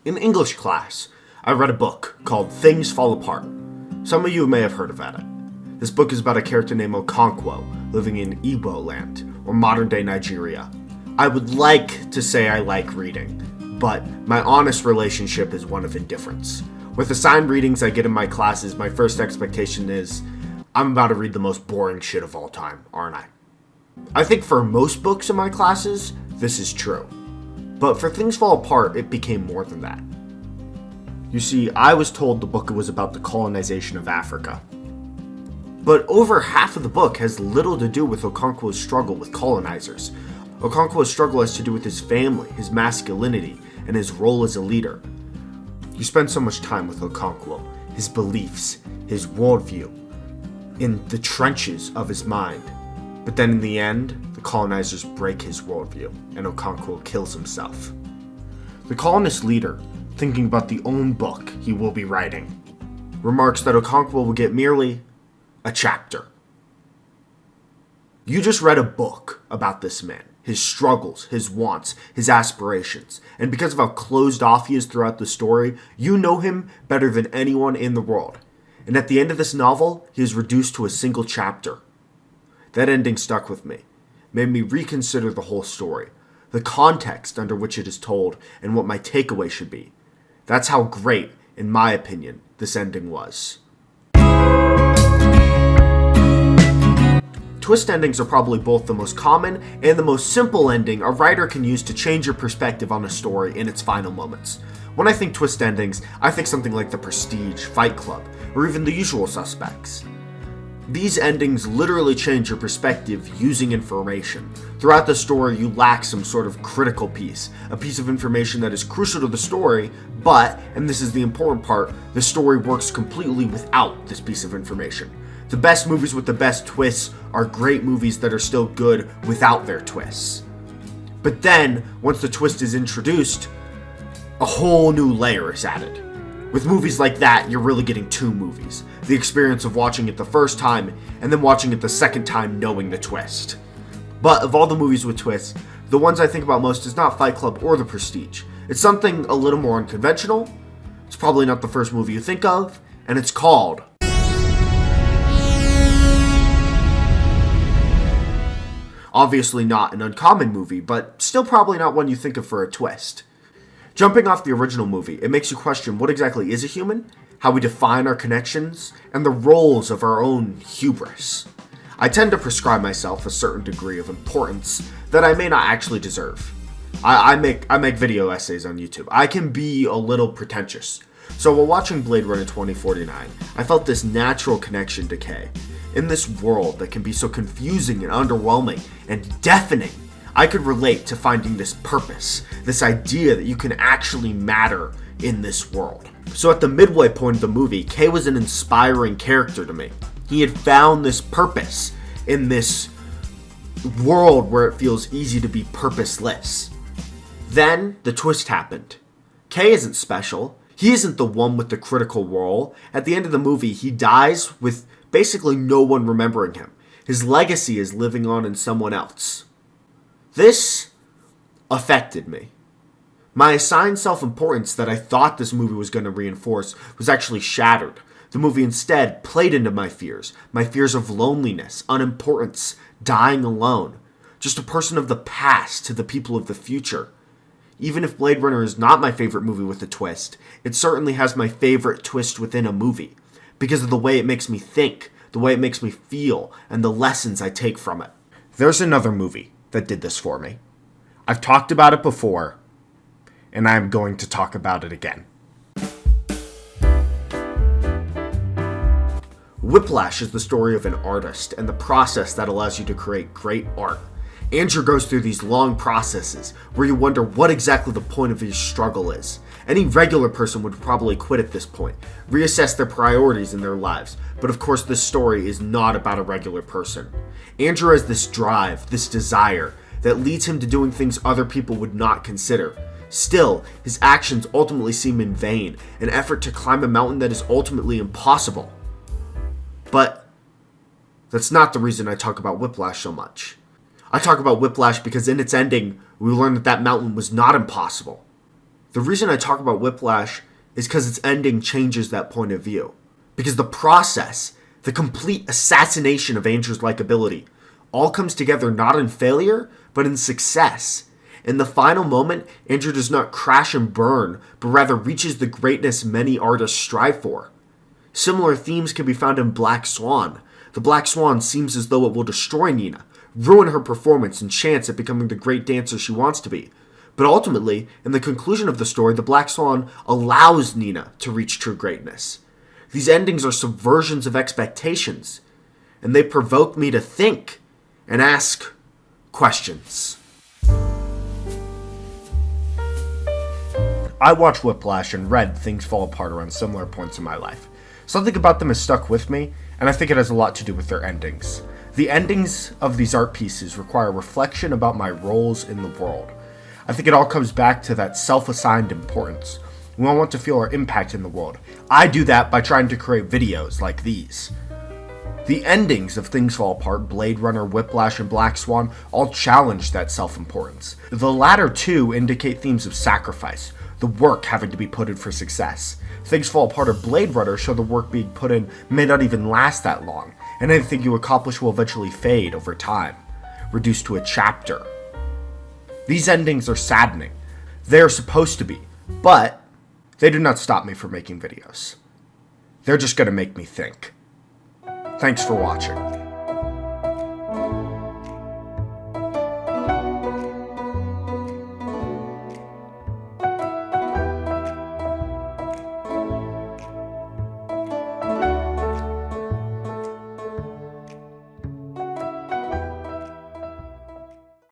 In English class, I read a book called Things Fall Apart. Some of you may have heard about it. This book is about a character named Okonkwo living in Igbo land, or modern-day Nigeria. I would like to say I like reading, but my honest relationship is one of indifference. With assigned readings I get in my classes, my first expectation is, I'm about to read the most boring shit of all time, aren't I? I think for most books in my classes, this is true. But for Things Fall Apart, it became more than that. You see, I was told the book was about the colonization of Africa. But over half of the book has little to do with Okonkwo's struggle with colonizers. Okonkwo's struggle has to do with his family, his masculinity, and his role as a leader. You spend so much time with Okonkwo, his beliefs, his worldview, in the trenches of his mind. But then in the end, the colonizers break his worldview, and Okonkwo kills himself. The colonist leader, thinking about the own book he will be writing, remarks that Okonkwo will get merely a chapter. You just read a book about this man, his struggles, his wants, his aspirations, and because of how closed off he is throughout the story, you know him better than anyone in the world. And at the end of this novel, he is reduced to a single chapter. That ending stuck with me, made me reconsider the whole story, the context under which it is told, and what my takeaway should be. That's how great, in my opinion, this ending was. Twist endings are probably both the most common and the most simple ending a writer can use to change your perspective on a story in its final moments. When I think twist endings, I think something like The Prestige, Fight Club, or even The Usual Suspects. These endings literally change your perspective using information. Throughout the story, you lack some sort of critical piece, a piece of information that is crucial to the story, but, and this is the important part, the story works completely without this piece of information. The best movies with the best twists are great movies that are still good without their twists. But then, once the twist is introduced, a whole new layer is added. With movies like that, you're really getting two movies. The experience of watching it the first time, and then watching it the second time knowing the twist. But of all the movies with twists, the ones I think about most is not Fight Club or The Prestige. It's something a little more unconventional, it's probably not the first movie you think of, and it's called obviously not an uncommon movie, but still probably not one you think of for a twist. Jumping off the original movie, it makes you question what exactly is a human, how we define our connections, and the roles of our own hubris. I tend to prescribe myself a certain degree of importance that I may not actually deserve. I make video essays on YouTube. I can be a little pretentious. So while watching Blade Runner 2049, I felt this natural connection to Kay. In this world that can be so confusing and underwhelming and deafening, I could relate to finding this purpose, this idea that you can actually matter in this world. So at the midway point of the movie, Kay was an inspiring character to me. He had found this purpose in this world where it feels easy to be purposeless. Then the twist happened. Kay isn't special. He isn't the one with the critical role. At the end of the movie, he dies with basically no one remembering him. His legacy is living on in someone else. This affected me. My assigned self-importance that I thought this movie was going to reinforce was actually shattered. The movie instead played into my fears of loneliness, unimportance, dying alone, just a person of the past to the people of the future. Even if Blade Runner is not my favorite movie with a twist, it certainly has my favorite twist within a movie, because of the way it makes me think, the way it makes me feel, and the lessons I take from it. There's another movie that did this for me. I've talked about it before, and I'm going to talk about it again. Whiplash is the story of an artist and the process that allows you to create great art. Andrew goes through these long processes where you wonder what exactly the point of his struggle is. Any regular person would probably quit at this point, reassess their priorities in their lives, but of course this story is not about a regular person. Andrew has this drive, this desire, that leads him to doing things other people would not consider. Still, his actions ultimately seem in vain, an effort to climb a mountain that is ultimately impossible. But that's not the reason I talk about Whiplash so much. I talk about Whiplash because in its ending, we learn that that mountain was not impossible. The reason I talk about Whiplash is because its ending changes that point of view. Because the process, the complete assassination of Andrew's likability, all comes together not in failure, but in success. In the final moment, Andrew does not crash and burn, but rather reaches the greatness many artists strive for. Similar themes can be found in Black Swan. The Black Swan seems as though it will destroy Nina, ruin her performance and chance at becoming the great dancer she wants to be. But ultimately, in the conclusion of the story, the Black Swan allows Nina to reach true greatness. These endings are subversions of expectations, and they provoke me to think and ask questions. I watched Whiplash and read Things Fall Apart around similar points in my life. Something about them has stuck with me, and I think it has a lot to do with their endings. The endings of these art pieces require reflection about my roles in the world. I think it all comes back to that self-assigned importance. We all want to feel our impact in the world. I do that by trying to create videos like these. The endings of Things Fall Apart, Blade Runner, Whiplash, and Black Swan all challenge that self-importance. The latter two indicate themes of sacrifice, the work having to be put in for success. Things Fall Apart or Blade Runner show the work being put in may not even last that long, and anything you accomplish will eventually fade over time, reduced to a chapter. These endings are saddening. They are supposed to be, but they do not stop me from making videos. They're just going to make me think. Thanks for watching.